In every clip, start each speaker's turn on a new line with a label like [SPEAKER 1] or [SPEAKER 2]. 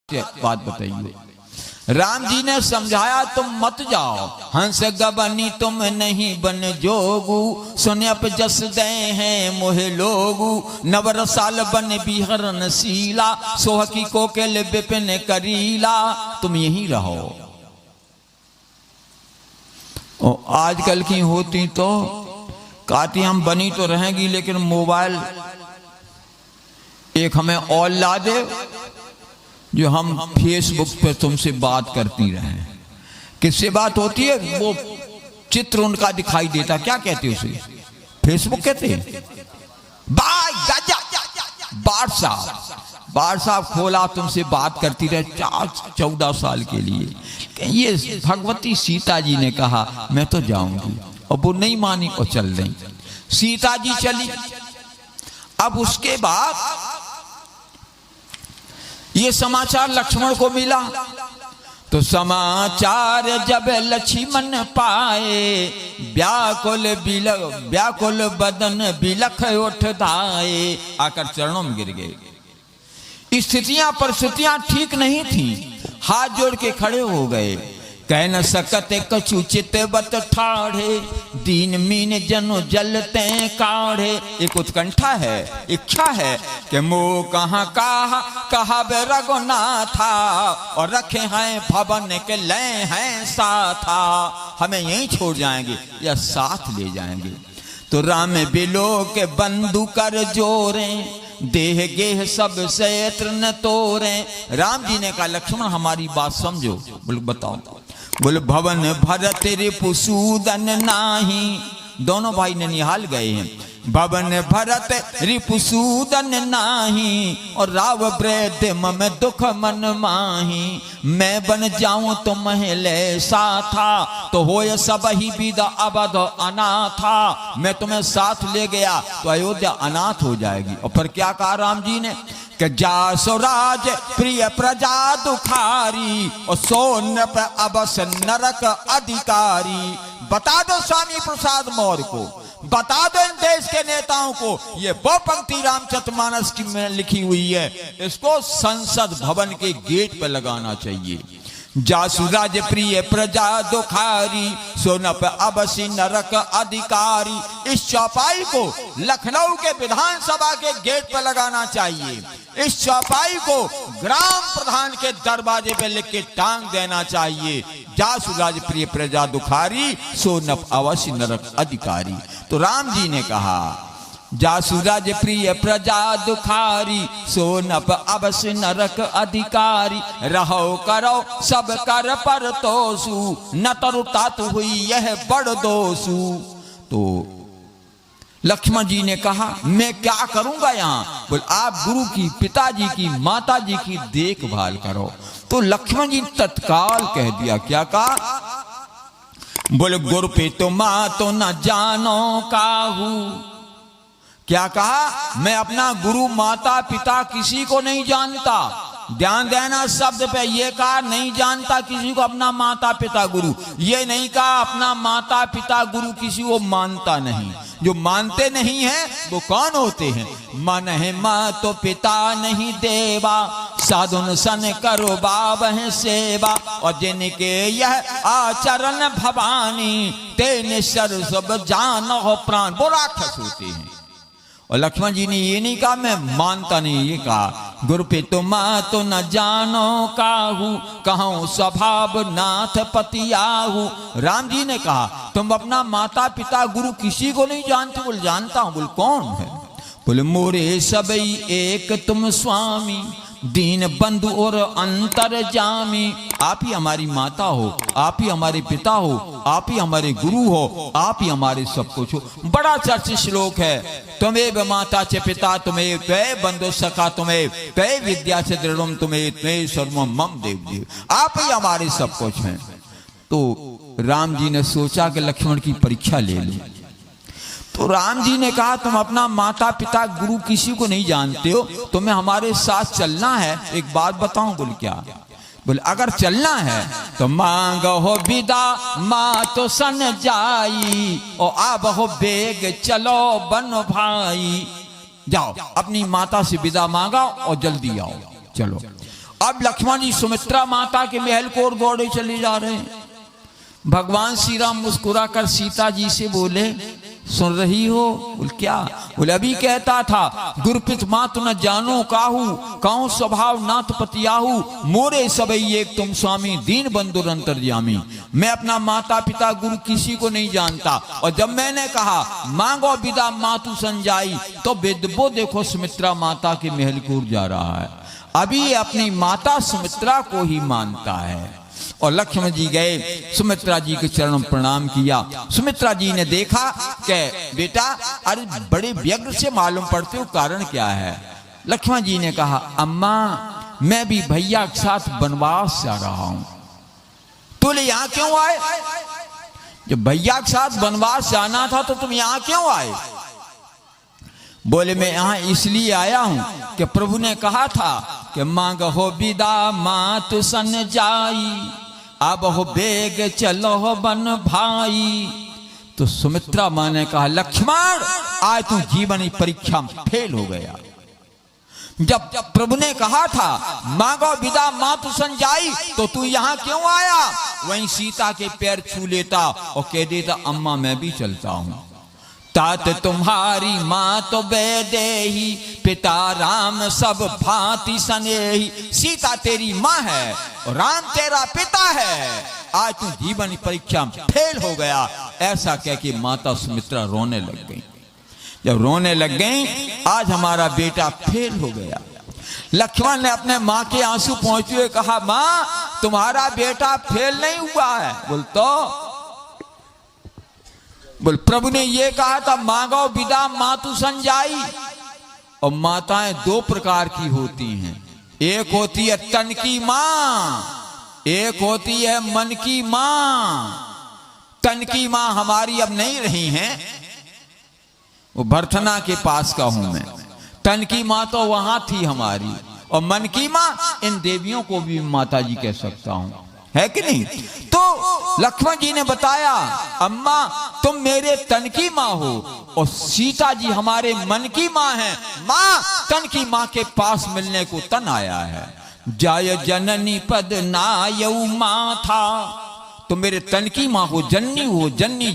[SPEAKER 1] बात बताइए। राम जी ने समझाया तुम मत जाओ, हंस गबनी तुम नहीं बन जोगू, सुने अप जस दे हैं मोहे लोगू, नवर साल बन बिहरन सीला, सोह की कोकिल बिपिन करीला, तुम यहीं रहो। और आजकल की होती तो कहती हम बनी तो रहेंगी लेकिन मोबाइल एक हमें और ला दे जो हम फेसबुक पे तुमसे बात करती रहें। किससे बात होती है? वो चित्र उनका दिखाई देता, क्या कहते उसे? फेसबुक कहते हैं। व्हाट्सएप खोला, तुमसे बात करती रहे 14 साल के लिए। ये भगवती सीता जी ने कहा मैं तो जाऊंगी, और वो नहीं मानी और चल रही। सीता जी चली। अब उसके बाद ये समाचार लक्ष्मण को मिला, तो समाचार जब लक्ष्मण पाए, व्याकुल बदन बिलख उठ धाए, आकर चरणों में गिर गए। स्थितियां परिस्थितियां ठीक नहीं थी, हाथ जोड़ के खड़े हो गए। कह न सकते कछु चित बत ठाढ़े, दीन मीन जनो जलते काढ़े। एक उत्कंठा है, इच्छा है कि मोह कहाँ कहा बे रघुनाथा, और रखे हैं भवन के ले हैं साथा, हमें यहीं छोड़ जाएंगे या साथ ले जाएंगे। तो राम बिलो के बंधु कर जोरे, देह गेह सब क्षेत्र न तोरे। राम जी ने कहा लक्ष्मण हमारी बात समझो। बोले बताओ। बोले भवन भरत रिपुसूदन नाही, दोनों भाई ननिहाल गए हैं। भवन भरत रिपुसूदन नाही, और राव वृद्ध मम दुख मन माही। मैं बन जाऊं तो महले साथा, तो होय सब ही विदा अवध अनाथा। मैं तुम्हें साथ ले गया तो अयोध्या अनाथ हो जाएगी। और फिर क्या कहा राम जी ने कि जासो राज प्रिय प्रजा दुखारी, और सोनप अबस नरक अधिकारी। बता दो स्वामी प्रसाद मौर्य को, बता दो इन देश के नेताओं को, ये वो पंक्ति रामचरितमानस की में लिखी हुई है, इसको संसद भवन के गेट पर लगाना चाहिए। जासु राज प्रिय प्रजा दुखारी, सोनप अबसी नरक अधिकारी। इस चौपाई को लखनऊ के विधानसभा के गेट पर लगाना चाहिए। इस चौपाई को ग्राम प्रधान के दरवाजे पे लिख के टांग देना चाहिए। जासु राज प्रिय प्रजा दुखारी, सोनप अवश्य नरक अधिकारी। तो राम जी ने कहा जासु राज प्रिय प्रजा दुखारी, सोनप अवश्य नरक अधिकारी। रहो करो सब कर पर तोसु, न तरुतात हुई यह बड़ दोसु। तो लक्ष्मण जी ने कहा मैं क्या करूंगा यहाँ? बोल आप गुरु की, पिताजी की, माता जी की देखभाल करो। तो लक्ष्मण जी तत्काल कह दिया, क्या कहा? बोले गुरु पे तो माँ तो न जानो काहू। क्या कहा? मैं अपना गुरु माता पिता किसी को नहीं जानता। ध्यान देना शब्द पे, ये कहा नहीं जानता किसी को अपना माता पिता गुरु, ये नहीं कहा अपना माता पिता गुरु किसी को मानता नहीं। जो मानते नहीं है वो कौन होते हैं? मन है माँ तो पिता नहीं देवा, साधुन सन करो बाब है सेवा। और जिनके यह आचरण भवानी, ते निश्चर सब जान हो प्राण। वो राक्षस होते हैं। और लक्ष्मण जी ने ये नहीं कहा मैं मानता नहीं, ये कहा गुरु पे तुम तो न जानो काहू, कहूँ स्वभाव नाथ पति आहू। राम जी ने कहा तुम अपना माता पिता गुरु किसी को नहीं जानते। बोल जानता हूं। बोल कौन है? बोले मोरे सबई एक तुम स्वामी, दीन बंधु और अंतर जामी। आप ही हमारी माता हो, आप ही हमारे पिता हो, आप ही हमारे गुरु हो, आप ही हमारे सब कुछ हो। बड़ा चर्चित श्लोक है। तुम्हें माता च पिता तुम्हें, त्वे बंधु सखा तुम्हें, त्वे विद्या से दृढ़ तुम्हें, त्वे सर्वम मम देव देव। आप ही हमारे सब कुछ हैं। तो राम जी ने सोचा कि लक्ष्मण की परीक्षा ले ली। तो राम जी ने कहा तुम अपना माता पिता गुरु किसी को नहीं जानते हो, तुम्हें हमारे साथ चलना है। एक बात बताऊं? बोल क्या? बोले अगर चलना है तो मांगो विदा माँ तो सन जाई, और अब हो बेग चलो बन भाई। जाओ अपनी माता से विदा मांगा और जल्दी आओ, चलो। अब लक्ष्मण जी सुमित्रा माता के महल को ओर दौड़े चले जा रहे हैं। भगवान श्री राम मुस्कुराकर सीता जी से बोले, सुन रही हो? बोल क्या? बोले अभी कहता था, गुरुपित मातु न जानो काहू, काहू स्वभाव नाथ पतियाहू, मोरे सबई एक तुम स्वामी, दीन बंधु अंतर्यामी। मैं अपना माता पिता गुरु किसी को नहीं जानता, और जब मैंने कहा मांगो विदा मातु संजाई, तो बेदबो देखो सुमित्रा माता के महल को जा रहा है। अभी ये अपनी माता सुमित्रा को ही मानता है। और लक्ष्मण जी गए, सुमित्रा जी के चरणों में प्रणाम किया। सुमित्रा जी ने देखा कि बेटा अरे बड़े व्यग्र से मालूम पड़ते हो, कारण क्या है? लक्ष्मण जी ने कहा, अम्मा मैं भी भैया के साथ वनवास जा रहा हूं। बोले यहां क्यों आए? जब भैया के साथ वनवास जाना था तो तुम यहां क्यों आए? बोले मैं यहां इसलिए आया हूं कि प्रभु ने कहा था कि मांग हो विदा मातु सन जाई, अब हो बेग चलो हो बन भाई। तो सुमित्रा मां ने कहा, लक्ष्मण आज तू जीवन की परीक्षा में फेल हो गया। जब प्रभु ने कहा था मांगो विदा मातु सन जाई, तो तू यहां क्यों आया? वहीं सीता के पैर छू लेता और कह देता, अम्मा मैं भी चलता हूं। तात तुम्हारी माँ तो बेदेही, पिता राम सब भांति सनेही। सीता तेरी माँ है और राम तेरा पिता है, आज तू जीवन की परीक्षा में फेल हो गया। ऐसा कह के माता सुमित्रा रोने लग गई। जब रोने लग गई, आज हमारा बेटा फेल हो गया। लक्ष्मण ने अपने माँ के आंसू पहुंचते हुए कहा, माँ तुम्हारा बेटा फेल नहीं हुआ है। बोल प्रभु ने ये कहा था मांगो विदा मातु संजाई। और माताएं दो प्रकार की होती हैं, एक होती है तन की मां, एक होती है मन की मां। तन की मां हमारी अब नहीं रही हैं, वो भरथना के पास का हूं मैं। तन की मां तो वहां थी हमारी, और मन की मां इन देवियों को भी माता जी कह सकता हूं, है कि नहीं? तो लक्ष्मण जी ने बताया, अम्मा तुम मेरे तन की माँ हो और सीता जी हमारे मन की माँ हैं। माँ तन की माँ के पास मिलने को तन आया है। जाय जननी पद नायऊ माँ था, तो मेरे तन की माँ हो, जननी हो, जननी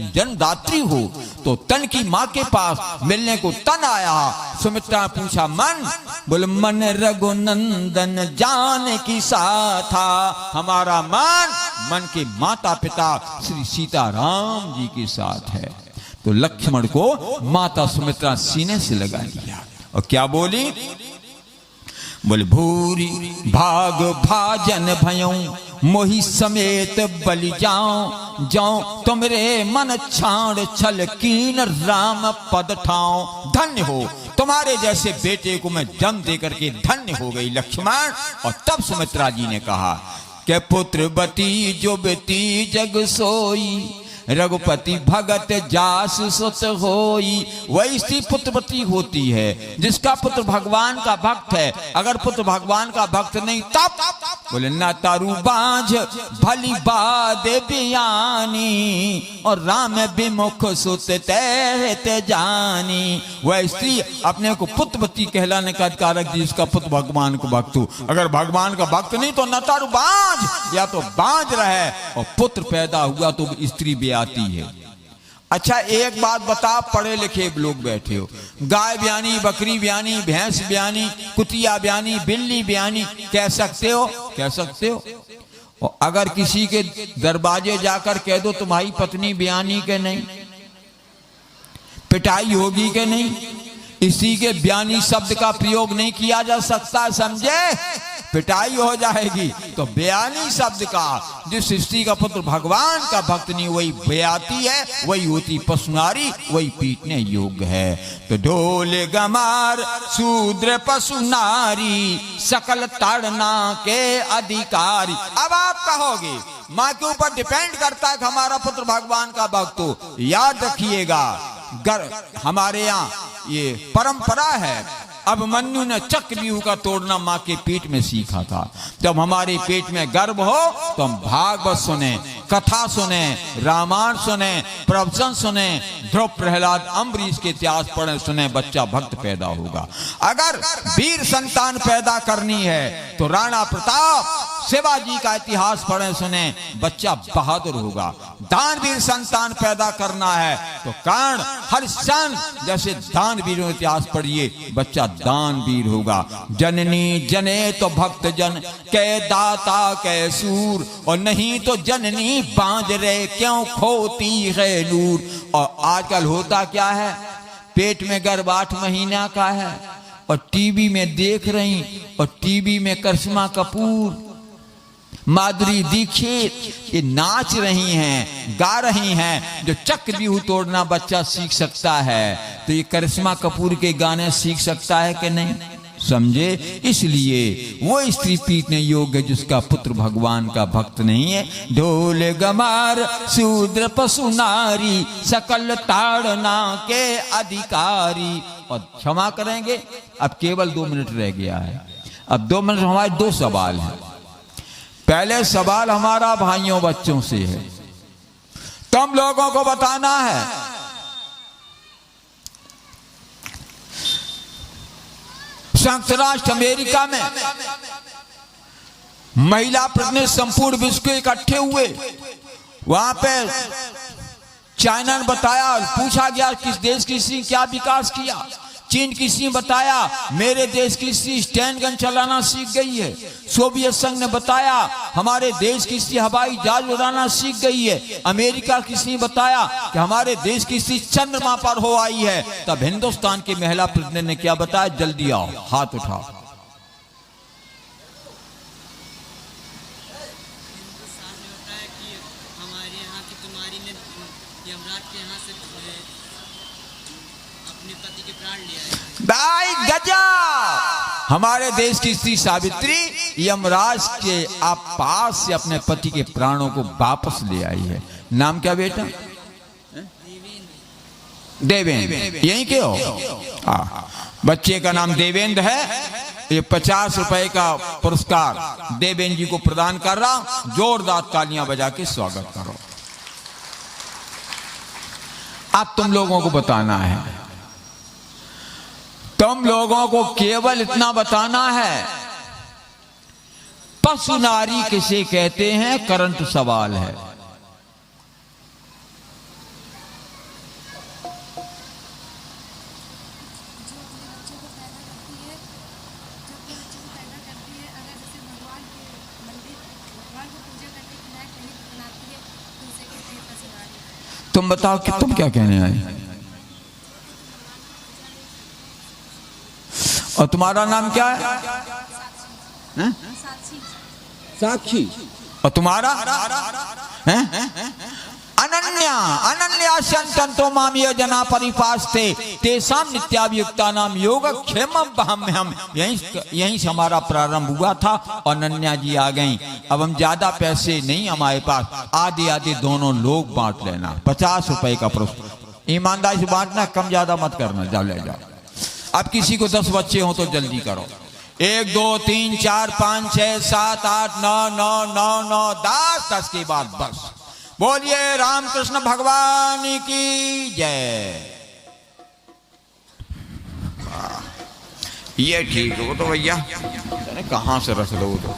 [SPEAKER 1] जनदात्री हो, तो तन की माँ के पास मिलने को तन आया। सुमित्रा ने पूछा मन? बोले मन रघुनंदन जान की साथा। हमारा मन के माता पिता श्री सीताराम जी के साथ है। तो लक्ष्मण को माता सुमित्रा सीने से लगा लिया और क्या बोली? बोले भूरी भाग भाजन भयों, मोहि समेत बलि जाऊं, जाऊं तुमरे मन छाड़ छल कीन, राम पद ठाऊं। धन्य हो तुम्हारे जैसे बेटे को मैं जन्म दे करके धन्य हो गई लक्ष्मण। और तब सुमित्रा जी ने कहा कि पुत्रवती जो बेटी जग सोई, रघुपति भगत जास सुत होई। वही स्त्री पुत्रवती होती है जिसका पुत्र भगवान का भक्त है। अगर पुत्र भगवान का भक्त नहीं तब बोले न तारू बाझ भली बादे बियानी, और राम विमुख सुत ते जानी। वह स्त्री अपने को पुत्रवती कहलाने का अधिकार रखती जिसका पुत्र भगवान को भक्त हो। अगर भगवान का भक्त नहीं तो न तारू बाझ, या तो बाझ रहे और पुत्र पैदा हुआ तो स्त्री आती है। अच्छा एक बात बता, पढ़े लिखे लोग बैठे हो, गाय ब्यानी, बकरी ब्यानी, भैंस ब्यानी, कुतिया ब्यानी, बिल्ली ब्यानी कह सकते हो? कह सकते हो। और अगर किसी के दरवाजे जाकर कह दो तुम्हारी पत्नी ब्यानी के नहीं, पिटाई होगी के नहीं? इसी के ब्यानी शब्द का प्रयोग नहीं किया जा सकता, समझे? पिटाई हो जाएगी। तो बयानी शब्द का जिस स्त्री का पुत्र भगवान का भक्त नहीं वही बयाती है, वही होती पशुनारी, वही पीटने योग्य है। तो ढोल गमार शूद्र पशु नारी, सकल ताड़ना के अधिकारी। अब आप कहोगे माँ के ऊपर डिपेंड करता है कि हमारा पुत्र भगवान का भक्त हो। याद रखिएगा हमारे यहाँ ये परंपरा है। अभिमन्यु ने चक्रव्यूह का तोड़ना माँ के पेट में सीखा था। जब हमारे पेट में गर्भ हो तो हम भागवत सुने, कथा सुने, रामायण सुने, प्रवचन सुने, ध्रुव प्रहलाद अम्बरीश के इतिहास पढ़े सुने, बच्चा भक्त पैदा होगा। अगर वीर संतान पैदा करनी है तो राणा प्रताप शिवाजी का इतिहास पढ़े सुने, बच्चा बहादुर होगा। दानवीर संतान पैदा करना है तो कर्ण, हरिश्चंद्र जैसे दानवीरों इतिहास पढ़िए, बच्चा दानवीर होगा। जननी जने तो भक्त जन कै दाता कै सूर, और नहीं तो जननी बांझरे क्यों खोती है नूर। और आजकल होता क्या है, पेट में गर्भ 8 महीना का है और टीवी में देख रही, और टीवी में करिश्मा कपूर, माधुरी दीक्षित ये नाच रही हैं, गा रही हैं। जो चक्रव्यूह तोड़ना बच्चा सीख सकता है तो ये करिश्मा कपूर के गाने सीख सकता है कि नहीं, समझे। इसलिए वो स्त्री पीटने योग्य जिसका पुत्र भगवान का भक्त नहीं है। ढोल गमार शूद्र पशु नारी सकल ताड़ना के अधिकारी। और क्षमा करेंगे, अब केवल 2 मिनट रह गया है। अब 2 मिनट हमारे 2 सवाल हैं। पहले सवाल हमारा भाइयों बच्चों से है, तुम लोगों को बताना है संयुक्त राष्ट्र अमेरिका में महिला प्रतिनिधि संपूर्ण विश्व के इकट्ठे हुए। वहां पे चाइना ने बताया, पूछा गया किस देश की स्त्री क्या विकास किया। चीन की स्त्री बताया मेरे देश की स्त्री स्टैंड गन चलाना सीख गई है। सोवियत संघ ने बताया हमारे देश की स्त्री हवाई जहाज उड़ाना सीख गई है। अमेरिका की स्त्री बताया कि हमारे देश की स्त्री चंद्रमा पर हो आई है। तब हिंदुस्तान की महिला प्रतिनिधि ने क्या बताया, जल्दी आओ, हाथ उठाओ। भाई गजब, हमारे देश की स्त्री सावित्री यमराज के पास से अपने पति के प्राणों को वापस ले आई है। नाम क्या बेटा? देवेंद्र। यही के हो? बच्चे का नाम देवेंद्र है। ये 50 रुपए का पुरस्कार देवेंद्र जी को प्रदान कर रहा। जोरदार तालियां बजा के स्वागत करो। अब तुम लोगों को बताना है, तुम लोगों को केवल इतना बताना है, पशु नारी किसे कहते हैं? करंट सवाल है। तुम बताओ कि तुम क्या कहने आए? और तुम्हारा नाम क्या है? साक्षी। और तुम्हारा? अनन्या। अनन्या संतो मामिय जना परिपास्ते तेसाम नित्याभियुक्ता नाम योगक्षेमम हम। यहीं से हमारा प्रारंभ हुआ था। और अनन्या जी आ गई। अब हम ज्यादा पैसे नहीं हमारे पास, आधे आधे दोनों लोग बांट लेना। 50 रुपए का पुरस्कार, ईमानदारी से बांटना, कम ज्यादा मत करना। जाओ ले जाओ। अब किसी को 10 बच्चे हो तो जल्दी करो। 1 2 3 4 5 6 7 8 9 9 9 9 10 10 के बाद बस। बोलिए रामकृष्ण भगवान की जय। ये ठीक हो तो भैया, कहाँ से रख लो तो।